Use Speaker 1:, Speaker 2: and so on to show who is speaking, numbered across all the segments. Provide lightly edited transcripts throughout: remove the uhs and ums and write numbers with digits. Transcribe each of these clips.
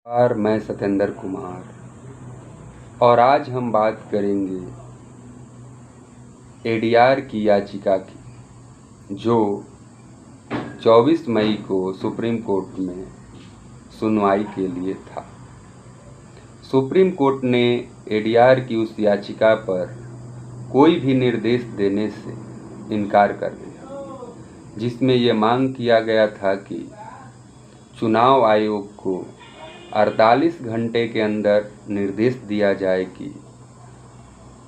Speaker 1: मैं सत्येंद्र कुमार और आज हम बात करेंगे एडीआर की याचिका की, जो 24 मई को सुप्रीम कोर्ट में सुनवाई के लिए था। सुप्रीम कोर्ट ने एडीआर की उस याचिका पर कोई भी निर्देश देने से इनकार कर दिया, जिसमें ये मांग किया गया था कि चुनाव आयोग को 48 घंटे के अंदर निर्देश दिया जाए कि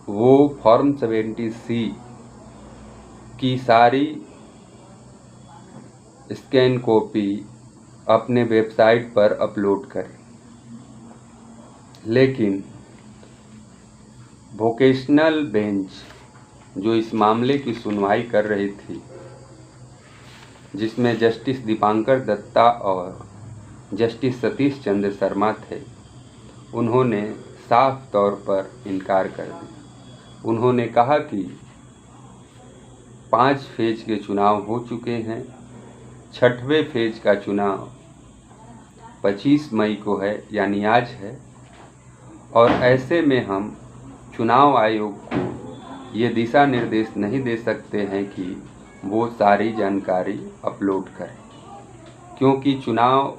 Speaker 1: वो फॉर्म 70C की सारी स्कैन कॉपी अपने वेबसाइट पर अपलोड करें। लेकिन वोकेशनल बेंच जो इस मामले की सुनवाई कर रही थी, जिसमें जस्टिस दीपांकर दत्ता और जस्टिस सतीश चंद्र शर्मा थे, उन्होंने साफ तौर पर इनकार कर दिया। उन्होंने कहा कि 5 फेज के चुनाव हो चुके हैं, 6वें फेज का चुनाव 25 मई को है, यानी आज है, और ऐसे में हम चुनाव आयोग को ये दिशा निर्देश नहीं दे सकते हैं कि वो सारी जानकारी अपलोड करें, क्योंकि चुनाव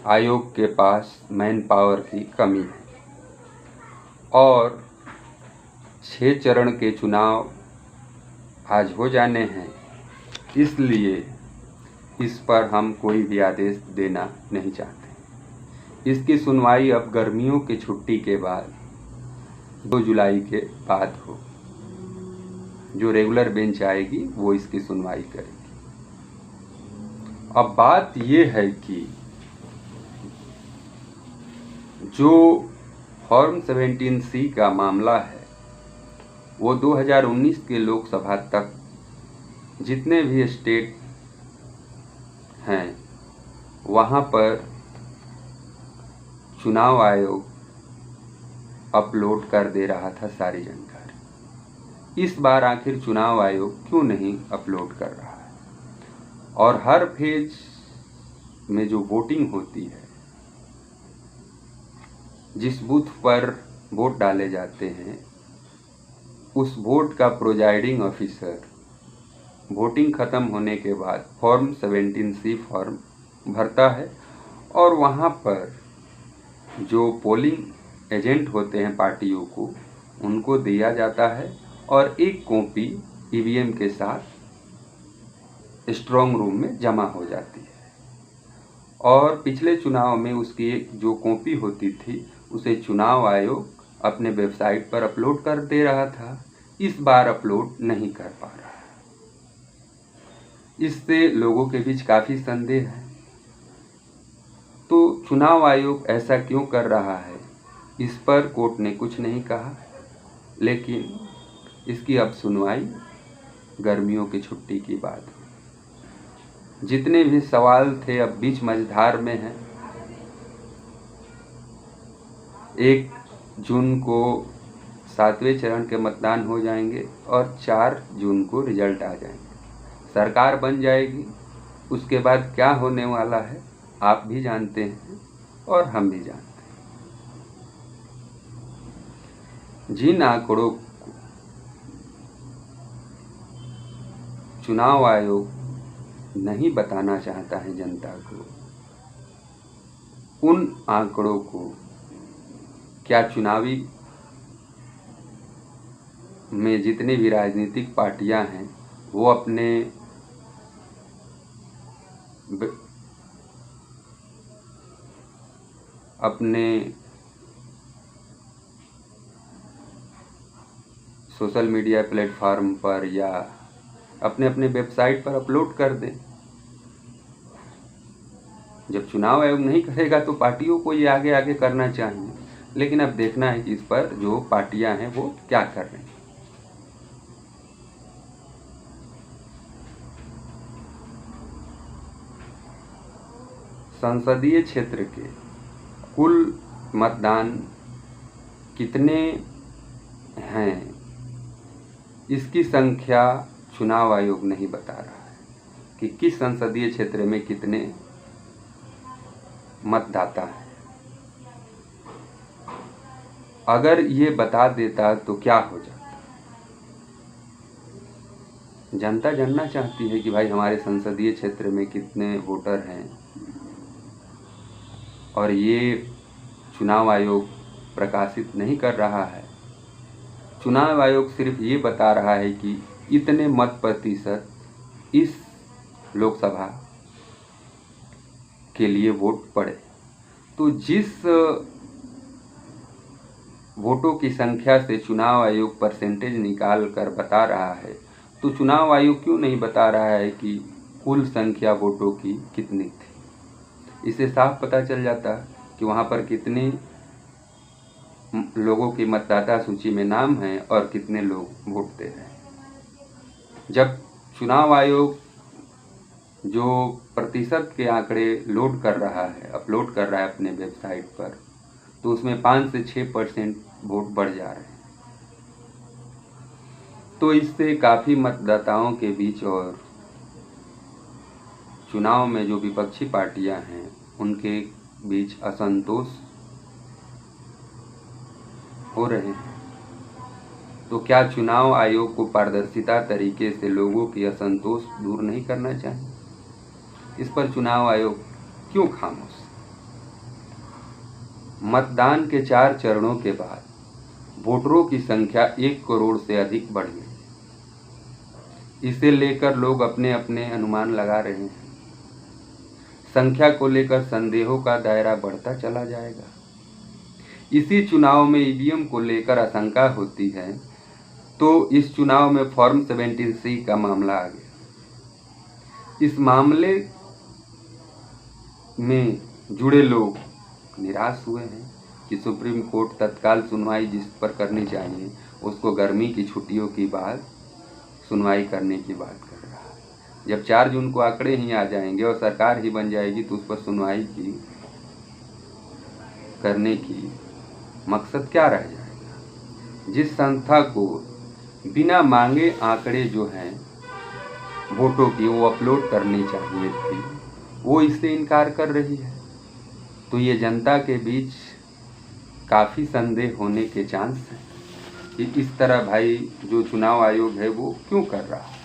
Speaker 1: आयोग के पास मैन पावर की कमी है और 6 चरण के चुनाव आज हो जाने हैं। इसलिए इस पर हम कोई भी आदेश देना नहीं चाहते। इसकी सुनवाई अब गर्मियों की छुट्टी के बाद 2 जुलाई के बाद हो। जो रेगुलर बेंच आएगी वो इसकी सुनवाई करेगी। अब बात ये है कि जो फॉर्म 17C का मामला है, वो 2019 के लोकसभा तक जितने भी स्टेट हैं वहाँ पर चुनाव आयोग अपलोड कर दे रहा था सारी जानकारी। इस बार आखिर चुनाव आयोग क्यों नहीं अपलोड कर रहा है? और हर फेज में जो वोटिंग होती है, जिस बूथ पर वोट डाले जाते हैं, उस वोट का प्रोजाइडिंग ऑफिसर वोटिंग ख़त्म होने के बाद फॉर्म 17C फॉर्म भरता है और वहाँ पर जो पोलिंग एजेंट होते हैं पार्टियों को, उनको दिया जाता है और एक कॉपी ईवीएम के साथ स्ट्रॉन्ग रूम में जमा हो जाती है। और पिछले चुनाव में उसकी एक जो कॉपी होती थी, उसे चुनाव आयोग अपने वेबसाइट पर अपलोड कर दे रहा था। इस बार अपलोड नहीं कर पा रहा है। इससे लोगों के बीच काफ़ी संदेह है। तो चुनाव आयोग ऐसा क्यों कर रहा है, इस पर कोर्ट ने कुछ नहीं कहा, लेकिन इसकी अब सुनवाई गर्मियों की छुट्टी की बात हुई। जितने भी सवाल थे अब बीच मझधार में हैं। 1 जून को 7वें चरण के मतदान हो जाएंगे और 4 जून को रिजल्ट आ जाएंगे। सरकार बन जाएगी। उसके बाद क्या होने वाला है आप भी जानते हैं और हम भी जानते हैं। जिन आंकड़ों को चुनाव आयोग नहीं बताना चाहता है जनता को, उन आंकड़ों को क्या चुनावी में जितने भी राजनीतिक पार्टियां हैं वो अपने सोशल मीडिया प्लेटफॉर्म पर या अपने वेबसाइट पर अपलोड कर दें? जब चुनाव आयोग नहीं करेगा तो पार्टियों को ये आगे करना चाहिए। लेकिन अब देखना है कि इस पर जो पार्टियां हैं वो क्या कर रही हैं। संसदीय क्षेत्र के कुल मतदान कितने हैं, इसकी संख्या चुनाव आयोग नहीं बता रहा है कि किस संसदीय क्षेत्र में कितने मतदाता हैं। अगर ये बता देता तो क्या हो जाता। जनता जानना चाहती है कि भाई हमारे संसदीय क्षेत्र में कितने वोटर हैं, और ये चुनाव आयोग प्रकाशित नहीं कर रहा है। चुनाव आयोग सिर्फ ये बता रहा है कि इतने मत प्रतिशत इस लोकसभा के लिए वोट पड़े। तो जिस वोटों की संख्या से चुनाव आयोग परसेंटेज निकाल कर बता रहा है, तो चुनाव आयोग क्यों नहीं बता रहा है कि कुल संख्या वोटों की कितनी थी। इससे साफ पता चल जाता कि वहाँ पर कितने लोगों की मतदाता सूची में नाम है और कितने लोग वोट दे रहे हैं। जब चुनाव आयोग जो प्रतिशत के आंकड़े लोड कर रहा है, अपलोड कर रहा है अपने वेबसाइट पर, तो उसमें 5 से 6% वोट बढ़ जा रहे हैं। तो इससे काफ़ी मतदाताओं के बीच और चुनाव में जो विपक्षी पार्टियां हैं उनके बीच असंतोष हो रहे हैं। तो क्या चुनाव आयोग को पारदर्शिता तरीके से लोगों की असंतोष दूर नहीं करना चाहिए? इस पर चुनाव आयोग क्यों खामोश? मतदान के 4 चरणों के बाद वोटरों की संख्या 1 करोड़ से अधिक बढ़ गई। इसे लेकर लोग अपने अपने अनुमान लगा रहे हैं। संख्या को लेकर संदेहों का दायरा बढ़ता चला जाएगा। इसी चुनाव में ईवीएम को लेकर आशंका होती है, तो इस चुनाव में फॉर्म 17C का मामला आ गया। इस मामले में जुड़े लोग निराश हुए हैं कि सुप्रीम कोर्ट तत्काल सुनवाई जिस पर करनी चाहिए उसको गर्मी की छुट्टियों की बाद सुनवाई करने की बात कर रहा है। जब 4 जून को आंकड़े ही आ जाएंगे और सरकार ही बन जाएगी, तो उस पर सुनवाई करने की मकसद क्या रह जाएगा। जिस संस्था को बिना मांगे आंकड़े जो हैं वोटों की वो अपलोड करनी चाहिए थी, वो इससे इनकार कर रही है। तो ये जनता के बीच काफ़ी संदेह होने के चांस हैं कि इस तरह भाई जो चुनाव आयोग है वो क्यों कर रहा है।